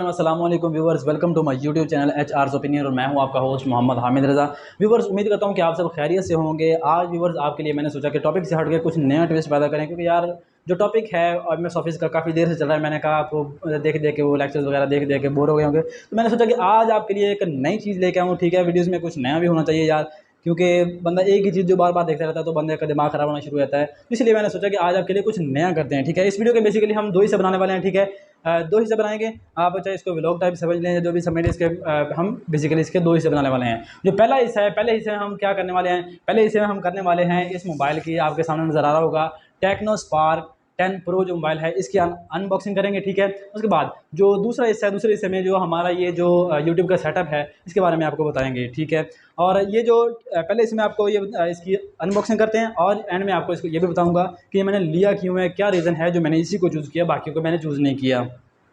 अस्सलाम वालेकुम viewers, welcome to my YouTube channel HR's opinion और मैं हूं आपका होस्ट मोहम्मद हामिद रज़ा। व्यूवर्स, उम्मीद करता हूं कि आप सब खैरियत से होंगे। आज व्यूवर्स आपके लिए मैंने सोचा कि टॉपिक से हट के कुछ नया ट्विस्ट पैदा करें, क्योंकि यार जो टॉपिक है और मैं ऑफिस का काफ़ी देर से चल रहा है। मैंने कहा आपको देख देख के वो लेक्चर्स वगैरह देख देख के बोर हो गए होंगे, तो मैंने सोचा कि आज आपके लिए एक नई चीज़ लेके आऊँ। ठीक है, वीडियोज़ में कुछ नया भी होना चाहिए यार, क्योंकि बंदा एक ही चीज़ जो बार बार देखता रहता है तो बंदे का दिमाग खराब होना शुरू हो जाता है। इसलिए मैंने सोचा कि आज आपके लिए कुछ नया करते हैं। ठीक है, इस वीडियो के बेसिकली हम दो हिस्से बनाने वाले हैं। ठीक है, दो हिस्से बनाएंगे। आप चाहे इसको व्लॉग टाइप समझ लें, जो भी समझ लें। इसके हम बेसिकली इसके दो हिस्से बनाने वाले हैं। जो पहला हिस्सा है, पहले हिस्से में हम क्या करने वाले हैं, पहले हिस्से में हम करने वाले हैं इस मोबाइल की, आपके सामने नज़र आ रहा होगा, टेक्नो स्पार्क 10 प्रो जो मोबाइल है, इसकी अनबॉक्सिंग करेंगे। ठीक है, उसके बाद जो दूसरा हिस्सा है, दूसरे हिस्से में जो हमारा ये जो यूट्यूब का सेटअप है, इसके बारे में आपको बताएंगे। ठीक है, और ये जो पहले इसमें आपको ये इसकी अनबॉक्सिंग करते हैं और एंड में आपको इसको ये भी बताऊंगा कि ये मैंने लिया क्यों है, क्या रीज़न है जो मैंने इसी को चूज़ किया, बाकियों को मैंने चूज़ नहीं किया।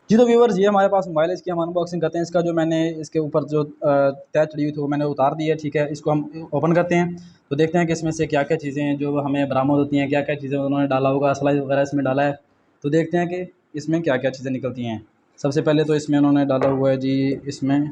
जी तो व्यूवर्स, ये हमारे पास मोबाइल है, इसकी हम अनबॉक्सिंग करते हैं। इसका जो मैंने इसके ऊपर जो तय चढ़ी हुई थी वो मैंने उतार दी है। ठीक है, इसको हम ओपन करते हैं तो देखते हैं कि इसमें से क्या क्या चीज़ें हैं जो हमें बरामद होती हैं, क्या क्या चीज़ें उन्होंने डाला होगा, स्लाइस वगैरह इसमें डाला है। तो देखते हैं कि इसमें क्या क्या चीज़ें निकलती हैं। सबसे पहले तो इसमें उन्होंने डाला हुआ है जी, इसमें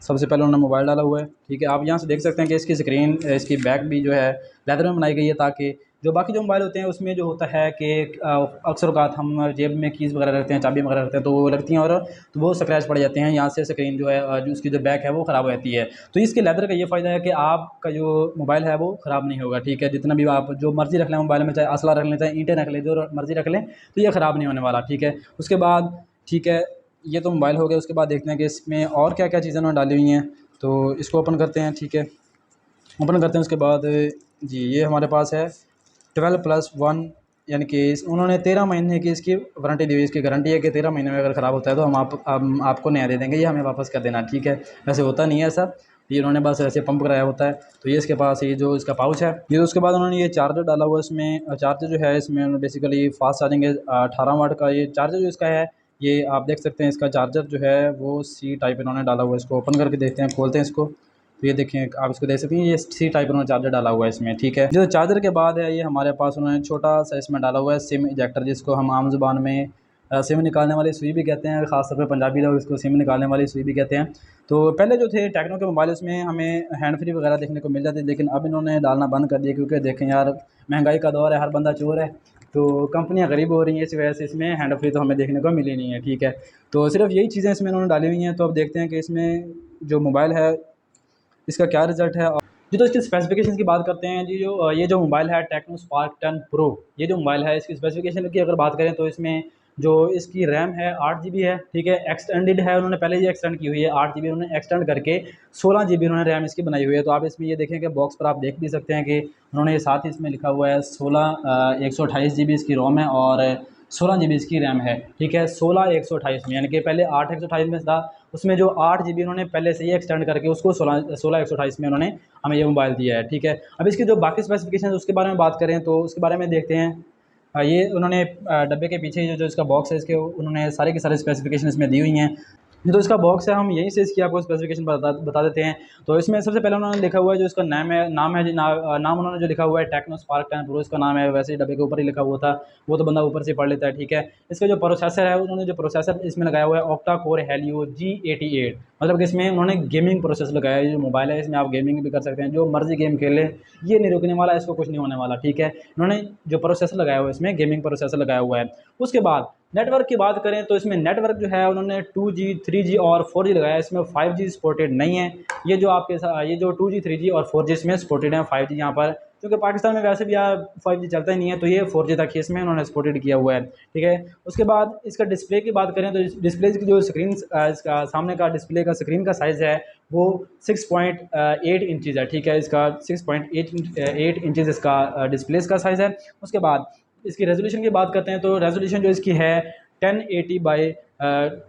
सबसे पहले उन्होंने मोबाइल डाला हुआ है। ठीक है, आप यहाँ से देख सकते हैं कि इसकी स्क्रीन, इसकी बैक भी जो है लेदर में बनाई गई है, ताकि जो बाकी जो मोबाइल होते हैं उसमें जो होता है कि अक्सर औक़ात हम जेब में कीज़ वगैरह रखते हैं, चाबी वगैरह रखते हैं, तो वो लगती हैं और तो वो स्क्रैच पड़ जाते हैं। यहाँ से स्क्रीन जो है जो उसकी जो बैक है वो ख़राब हो जाती है। तो इसके लेदर का ये फ़ायदा है कि आपका जो मोबाइल है वो ख़राब नहीं होगा। ठीक है, जितना भी आप जो मर्ज़ी रख लें मोबाइल में, चाहे असला रख लें, चाहे ईंटें रख लें, जो मर्ज़ी रख लें, तो ये ख़राब नहीं होने वाला। ठीक है, उसके बाद ठीक है, ये तो मोबाइल हो गया। उसके बाद देखते हैं कि इसमें और क्या क्या चीज़ें उन्होंने डाली हुई हैं, तो इसको ओपन करते हैं। ठीक है, ओपन करते हैं। उसके बाद जी ये हमारे पास है 12+1, यानी कि उन्होंने 13 महीने की इसकी वारंटी दी हुई। इसकी गारंटी है कि 13 महीने में अगर ख़राब होता है तो हम आपको नया दे देंगे, ये हमें वापस कर देना। ठीक है, वैसे होता नहीं है ऐसा, ये उन्होंने बस ऐसे पंप कराया होता है। तो ये इसके पास ये जो इसका पाउच है ये, उसके बाद उन्होंने ये चार्जर डाला हुआ है। इसमें चार्जर जो है, इसमें बेसिकली फास्ट चार्जिंग है, 18 वाट का ये चार्जर जो इसका है, ये आप देख सकते हैं। इसका चार्जर जो है वो सी टाइप इन्होंने डाला हुआ है। इसको ओपन करके देखते हैं, खोलते हैं इसको, तो ये देखें, आप इसको देख सकते हैं, ये सी टाइप उन्होंने चार्जर डाला हुआ है इसमें। ठीक है, जो चार्जर के बाद है, ये हमारे पास उन्होंने छोटा सा इसमें डाला हुआ है सिम इजेक्टर, जिसको हम आम ज़ुबान में सिम निकालने वाली सुई भी कहते हैं, ख़ासतौर पर पंजाबी लोग इसको सिम निकालने वाली सुई भी कहते हैं। तो पहले जो थे टेक्नो के मोबाइल, उसमें हमें हैंड फ्री वगैरह देखने को मिल जाती है, लेकिन अब इन्होंने डालना बंद कर दिया, क्योंकि देखें यार, महंगाई का दौर है, हर बंदा चोर है, तो कंपनियां गरीब हो रही हैं, इस वजह से इसमें हैंड फ्री तो हमें देखने को मिली नहीं है। ठीक है, तो सिर्फ यही चीज़ें इसमें इन्होंने डाली हुई हैं। तो अब देखते हैं कि इसमें जो मोबाइल है इसका क्या रिज़ल्ट है। जी तो इसकी स्पेसिफिकेशन की बात करते हैं जी। जो ये जो मोबाइल है टेक्नो स्पार्क 10 प्रो, ये जो मोबाइल है, इसकी स्पेसिफिकेशन की अगर बात करें तो इसमें जो इसकी रैम है 8 GB है। ठीक है, एक्सटेंडेड है, उन्होंने पहले ही एक्सटेंड की हुई है, 8 GB उन्होंने एक्सटेंड करके 16 GB उन्होंने रैम इसकी बनाई हुई है। तो आप इसमें ये देखें कि बॉक्स पर आप देख भी सकते हैं कि उन्होंने साथ ही इसमें लिखा हुआ है 128 GB इसकी रोम है और 16 GB इसकी रैम है। ठीक है, 16 128 में, यानी कि पहले 8 128 में था, उसमें जो 8 GB उन्होंने पहले से ही एक्सटेंड करके उसको 16 128 में उन्होंने हमें ये मोबाइल दिया है। ठीक है, अब इसकी जो बाकी स्पेसिफिकेशन है उसके बारे में बात करें तो उसके बारे में देखते हैं। ये उन्होंने डब्बे के पीछे जो जो इसका बॉक्स है, इसके उन्होंने सारे के सारे स्पेसिफिकेशन इसमें दी हुई हैं। जो इसका बॉक्स है, हम यहीं से इसकी आपको स्पेसिफिकेशन बता देते हैं। तो इसमें सबसे पहले उन्होंने लिखा हुआ है जो इसका नाम है जी, नाम उन्होंने जो लिखा हुआ है टेक्नो स्पार्क 10 प्रो, इसका नाम है। वैसे ही डब्बे के ऊपर ही लिखा हुआ था, वो तो बंदा ऊपर से पढ़ लेता है। ठीक है, इसका जो प्रोसेसर है, उन्होंने जो प्रोसेसर इसमें लगाया हुआ है ऑक्टा कोर हेलियो G88, मतलब कि इसमें उन्होंने गेमिंग प्रोसेसर लगाया है। ये जो मोबाइल है इसमें आप गेमिंग भी कर सकते हैं, जो मर्जी गेम खेल लें, ये नहीं रुकने वाला, इसको कुछ नहीं होने वाला। ठीक है, इन्होंने जो प्रोसेसर लगाया हुआ है इसमें गेमिंग प्रोसेसर लगाया हुआ है। उसके बाद नेटवर्क की बात करें तो इसमें नेटवर्क जो है उन्होंने 2G 3G और 4G लगाया है, इसमें 5G सपोर्टेड नहीं है। ये जो आपके साथ ये जो 2G 3G और 4G इसमें सपोर्टेड है, 5G यहाँ पर, क्योंकि पाकिस्तान में वैसे भी यार 5G चलता ही नहीं है, तो ये 4G तक ही इसमें उन्होंने सपोर्टेड किया हुआ है। ठीक है, उसके बाद इसका डिस्प्ले की बात करें तो डिस्प्ले की जो स्क्रीन, इसका सामने का डिस्प्ले का स्क्रीन का साइज़ है वो 6.8 इंचज़ है। ठीक है, इसका 6.8 इंचज़ इसका डिस्प्ले का साइज़ है। उसके बाद इसकी रेजोल्यूशन की बात करते हैं तो रेजोल्यूशन जो इसकी है 1080 बाई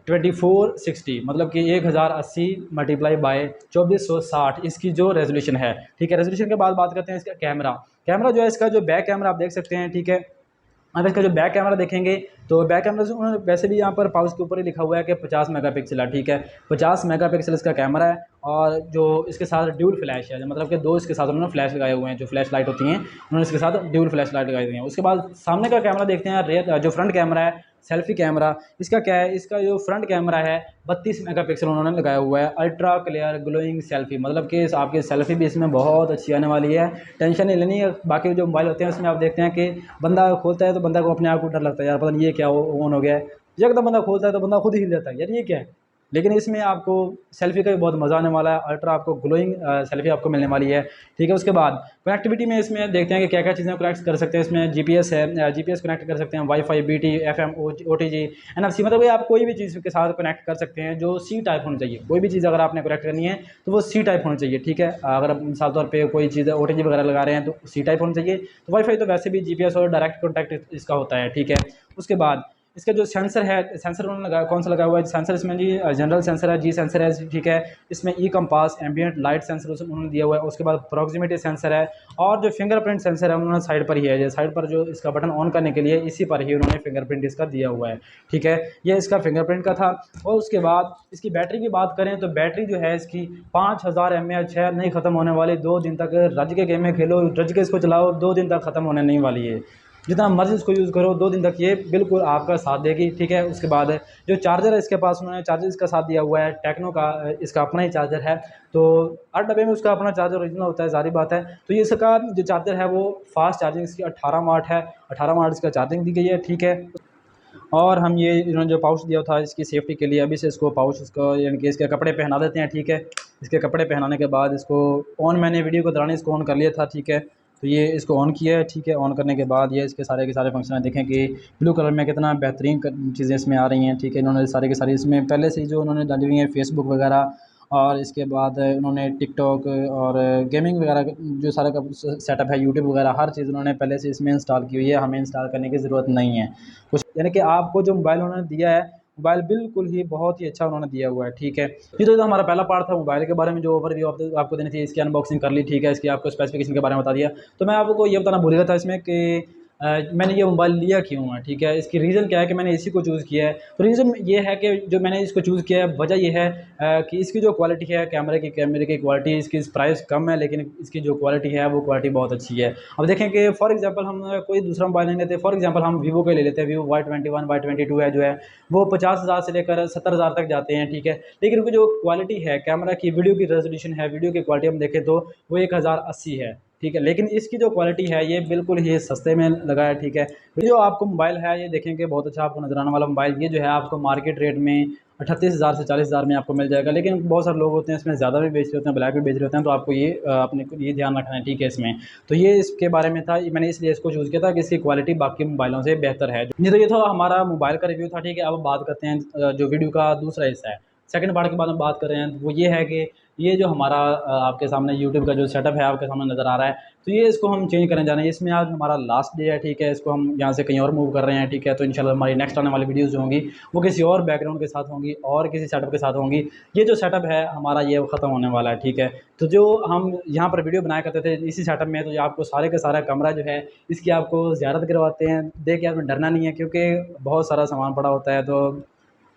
2460, मतलब कि 1080 मल्टीप्लाई बाई 2460 इसकी जो रेजोल्यूशन है। ठीक है, रेजोल्यूशन के बाद बात करते हैं इसका कैमरा जो है, इसका जो बैक कैमरा आप देख सकते हैं। ठीक है, अब इसका जो बैक कैमरा देखेंगे तो बैक कैमरा से वैसे भी यहाँ पर पाउच के ऊपर ही लिखा हुआ है कि 50 मेगापिक्सल है। ठीक है, 50 मेगापिक्सल इसका कैमरा है और जो इसके साथ ड्यूल फ्लैश है, मतलब कि दो इसके साथ उन्होंने फ्लैश लगाए हुए हैं, जो फ्लैश लाइट होती हैं उन्होंने इसके साथ ड्यूल फ्लैश लाइट लगाई हुई हैं। उसके बाद सामने का कैमरा देखते हैं, रेयर जो फ्रंट कैमरा है सेल्फी कैमरा, इसका क्या है, इसका जो फ्रंट कैमरा है 32 मेगापिक्सल उन्होंने लगाया हुआ है, अल्ट्रा क्लियर ग्लोइंग सेल्फी, मतलब कि आपकी सेल्फी भी इसमें बहुत अच्छी आने वाली है, टेंशन नहीं लेनी है। बाकी जो मोबाइल होते हैं उसमें आप देखते हैं कि बंदा खोलता है तो बंदा को अपने आप को डर लगता है, यार पता नहीं ये क्या ऑन हो गया है, एकदम बंदा खोलता है तो बंदा खुद ही हिल जाता है, यार ये क्या है। लेकिन इसमें आपको सेल्फी का भी बहुत मज़ा आने वाला है, अल्ट्रा आपको ग्लोइंग सेल्फी आपको मिलने वाली है, ठीक है। उसके बाद कनेक्टिविटी में इसमें देखते हैं कि क्या क्या चीज़ें कनेक्ट कर सकते हैं। इसमें जीपीएस है, जीपीएस कनेक्ट कर सकते हैं, wifi, BT, FM, OTG, NFC, मतलब ये आप कोई भी चीज़ के साथ कनेक्ट कर सकते हैं जो सी टाइप होनी चाहिए। कोई भी चीज़ अगर आपने कनेक्ट करनी है तो वो सी टाइप होनी चाहिए, ठीक है। अगर आप मिसाल तौर पर कोई चीज़ ओटीजी वगैरह लगा रहे हैं तो सी टाइप होनी चाहिए। तो वाईफाई तो वैसे भी जीपीएस और डायरेक्ट कॉन्टैक्ट इसका होता है, ठीक है। उसके बाद इसका जो सेंसर है, सेंसर उन्होंने लगाया, कौन सा लगा हुआ है सेंसर इसमें जी, जनरल सेंसर है, जी सेंसर है, ठीक है। इसमें e compass, ambient light sensor उन्होंने दिया हुआ है। उसके बाद प्रॉक्सिमिटी सेंसर है, और जो फिंगरप्रिंट सेंसर है उन्होंने साइड पर ही है, साइड पर जो इसका बटन ऑन करने के लिए इसी पर ही उन्होंने फिंगरप्रिंट इसका दिया हुआ है, ठीक है। ये इसका फिंगरप्रिंट का था। और उसके बाद इसकी बैटरी की बात करें तो बैटरी जो है इसकी 5000 mAh है, नहीं ख़त्म होने वाली, 2 दिन तक रज के गेम में खेलो, रज के इसको चलाओ, 2 दिन तक ख़त्म होने नहीं वाली है। जितना मर्जी इसको यूज़ करो 2 दिन तक ये बिल्कुल आपका साथ देगी, ठीक है। उसके बाद जो चार्जर है इसके पास उन्होंने चार्जर इसका साथ दिया हुआ है, टेक्नो का इसका अपना ही चार्जर है। तो हर डब्बे में उसका अपना चार्जर ओरिजिनल होता है, सारी बात है। तो ये इसका जो चार्जर है वो फास्ट चार्जिंग इसकी 18 वाट है, 18 वाट इसका चार्जिंग दी गई है, ठीक है। और हम ये इन्होंने जो पाउच दिया था इसकी सेफ्टी के लिए, अभी से इसको पाउच इसको यानी कि इसके कपड़े पहना देते हैं, ठीक है। इसके कपड़े पहनाने के बाद इसको ऑन, मैंने वीडियो के दौरान इसको ऑन कर लिया था, ठीक है। तो ये इसको ऑन किया है, ठीक है। ऑन करने के बाद ये इसके सारे के सारे फंक्शन देखें कि ब्लू कलर में कितना बेहतरीन चीज़ें इसमें आ रही हैं, ठीक है। इन्होंने सारे के सारे इसमें पहले से ही जो उन्होंने डाली हुई हैं फेसबुक वगैरह, और इसके बाद उन्होंने टिकटॉक और गेमिंग वगैरह जो सारा का सेटअप है, यूट्यूब वगैरह हर चीज़ उन्होंने पहले से इसमें इंस्टॉल की हुई है, हमें इंस्टॉल करने की ज़रूरत नहीं है कुछ। यानी कि आपको जो मोबाइल उन्होंने दिया है, मोबाइल बिल्कुल ही बहुत ही अच्छा उन्होंने दिया हुआ है, ठीक है। ये तो हमारा पहला पार्ट था मोबाइल के बारे में, जो ओवरव्यू आपको देनी थी, इसकी अनबॉक्सिंग कर ली, ठीक है। इसकी आपको स्पेसिफिकेशन के बारे में बता दिया। तो मैं आपको ये बताना भूल गया था इसमें कि मैंने ये मोबाइल लिया क्यों है, ठीक है। इसकी रीज़न क्या है कि मैंने इसी को चूज़ किया है। तो रीज़न ये है कि जो मैंने इसको चूज़ किया है, वजह ये है कि इसकी जो क्वालिटी है, कैमरे की क्वालिटी, इसकी प्राइस कम है लेकिन इसकी जो क्वालिटी है वो क्वालिटी बहुत अच्छी है। अब देखें कि फॉर एग्जांपल हम कोई दूसरा मोबाइल नहीं लेते, फॉर एग्जांपल हम वीवो के ले लेते हैं, वीवो Y21 Y22 है जो है वो 50,000 से लेकर 70,000 तक जाते हैं, ठीक है। लेकिन उनकी जो क्वालिटी है कैमरा की, वीडियो की रेजोल्यूशन है, वीडियो की क्वालिटी हम देखें तो वो 1080 है, ठीक है। लेकिन इसकी जो क्वालिटी है ये बिल्कुल ही सस्ते में लगा है, ठीक है। ये जो आपको मोबाइल है ये देखेंगे बहुत अच्छा आपको नजर आने वाला मोबाइल, ये जो है आपको मार्केट रेट में 38,000 से 40,000 में आपको मिल जाएगा। लेकिन बहुत सारे लोग होते हैं इसमें ज़्यादा भी बेच रहे होते हैं, ब्लैक भी बेच रहे होते हैं, तो आपको ये अपने को ये ध्यान रखना है, ठीक है इसमें। तो ये इसके बारे में था, मैंने इसलिए इसको चूज़ किया था कि इसकी क्वालिटी बाकी मोबाइलों से बेहतर है। नहीं तो ये था हमारा मोबाइल का रिव्यू था, ठीक है। अब बात करते हैं जो वीडियो का दूसरा हिस्सा है, सेकंड पार्ट के बारे में बात कर रहे हैं। वो ये है कि ये जो हमारा आपके सामने यूट्यूब का जो सेटअप है आपके सामने नज़र आ रहा है, तो ये इसको हम चेंज करने जा रहे हैं। इसमें आज हमारा लास्ट डे है, ठीक है। इसको हम यहाँ से कहीं और मूव कर रहे हैं, ठीक है। तो इंशाल्लाह हमारी नेक्स्ट आने वाली वीडियोज़ जो होंगी वो किसी और बैकग्राउंड के साथ होंगी और किसी सेटअप के साथ होंगी। ये जो सेटअप है हमारा ये ख़त्म होने वाला है, ठीक है। तो जो हम यहाँ पर वीडियो बनाया करते थे इसी सेटअप में, तो ये आपको सारे का सारा कमरा जो है इसकी आपको ज़ियारत करवाते हैं, देख के आपने डरना नहीं है क्योंकि बहुत सारा सामान पड़ा होता है। तो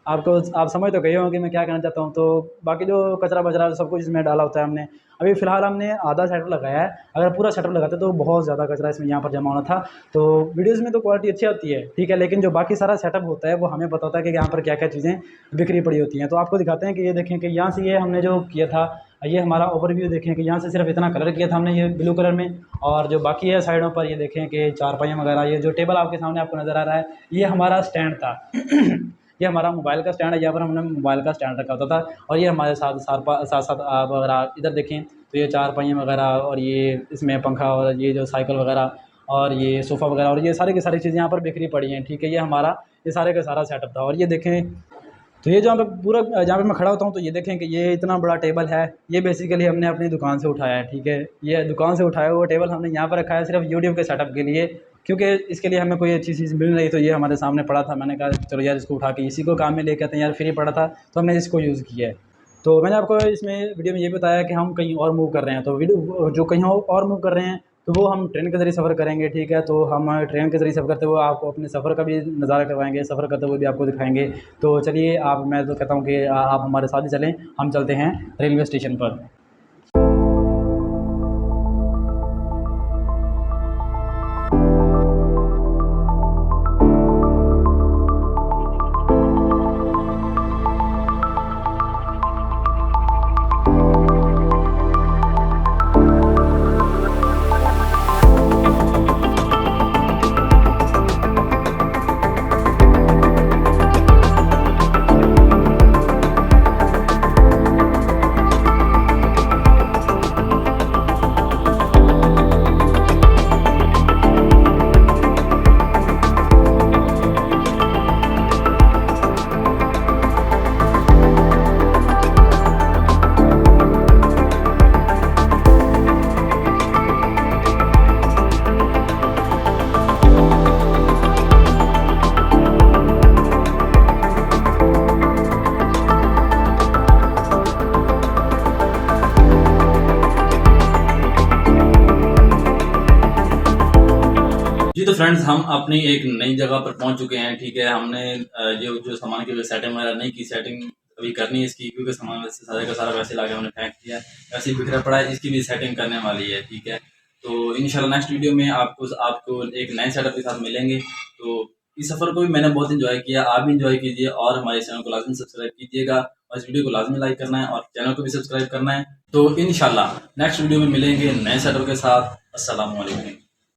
आपको आप समझ तो गए होंगे मैं क्या कहना चाहता हूँ। तो बाकी जो कचरा वचरा सब कुछ इसमें डाला होता है हमने, अभी फ़िलहाल हमने आधा सेटअप लगाया है, अगर पूरा सेटअप लगाते तो बहुत ज़्यादा कचरा इसमें यहाँ पर जमा होना था। तो वीडियोज़ में तो क्वालिटी अच्छी आती है, ठीक है, लेकिन जो बाकी सारा सेटअप होता है वो हमें पता होता है कि यहाँ पर क्या क्या चीज़ें बिखरी पड़ी होती हैं। तो आपको दिखाते हैं कि ये देखें कि यहाँ से ये हमने जो किया था, ये हमारा ओवरव्यू देखें कि यहाँ से सिर्फ इतना कलर किया था हमने ये ब्लू कलर में, और जो बाकी है साइडों पर ये देखें कि चारपाइयाँ वगैरह, ये जो टेबल आपके सामने आपको नज़र आ रहा है ये हमारा स्टैंड था। ये हमारा मोबाइल का स्टैंड है, यहाँ पर हमने मोबाइल का स्टैंड रखा होता था। और ये हमारे साथ साथ साथ आप अगर आप इधर देखें तो ये चारपाइयाँ वगैरह, और ये इसमें पंखा, और ये जो साइकिल वगैरह, और ये सोफ़ा वगैरह, और ये सारी की सारी चीज़ें यहाँ पर बिखरी पड़ी हैं, ठीक है। ये हमारा ये सारे का सारा सेटअप था। और ये देखें तो ये जहाँ पे पूरा जहाँ पे मैं खड़ा होता हूँ तो ये देखें कि ये इतना बड़ा टेबल है, ये बेसिकली हमने अपनी दुकान से उठाया है, ठीक है। ये दुकान से उठाया हुआ टेबल हमने यहाँ पर रखा है सिर्फ यूट्यूब के सेटअप के लिए, क्योंकि इसके लिए हमें कोई अच्छी चीज़ मिल रही, तो ये हमारे सामने पड़ा था। मैंने कहा चलो यार इसको उठा के इसी को काम में लेके आते हैं, यार फ्री पड़ा था तो हमने इसको यूज़ किया है। तो मैंने आपको इसमें वीडियो में ये बताया कि हम कहीं और मूव कर रहे हैं, तो वीडियो जो कहीं और मूव कर रहे हैं तो वो हम ट्रेन के ज़रिए सफ़र करेंगे, ठीक है। तो हम ट्रेन के ज़रिए सफ़र करते हुए आपको अपने सफ़र का भी नज़ारा करवाएँगे, सफ़र करते हुए भी आपको दिखाएँगे। तो चलिए मैं तो कहता हूँ कि आप हमारे साथ ही चलें, हम चलते हैं रेलवे स्टेशन पर। जी तो फ्रेंड्स, हम अपनी एक नई जगह पर पहुंच चुके हैं। ठीक है, हमने जो सामान की सेटिंग वगैरह नहीं की, सेटिंग अभी करनी है इसकी, क्योंकि सामान वैसे सारे का सारा वैसे लाके हमने फेंक दिया है, वैसे ही बिखरा पड़ा है। इसकी भी सेटिंग करने वाली है, ठीक है। तो इंशाल्लाह नेक्स्ट वीडियो में आपको एक नए सेटअप के साथ मिलेंगे। तो इस सफ़र को भी मैंने बहुत इंजॉय किया, आप भी इंजॉय कीजिए और हमारे चैनल को लाजमी सब्सक्राइब कीजिएगा और इस वीडियो को लाजमी लाइक करना है और चैनल को भी सब्सक्राइब करना है। तो इंशाल्लाह नेक्स्ट वीडियो में मिलेंगे नए सेटअप के साथ। अस्सलाम वालेकुम।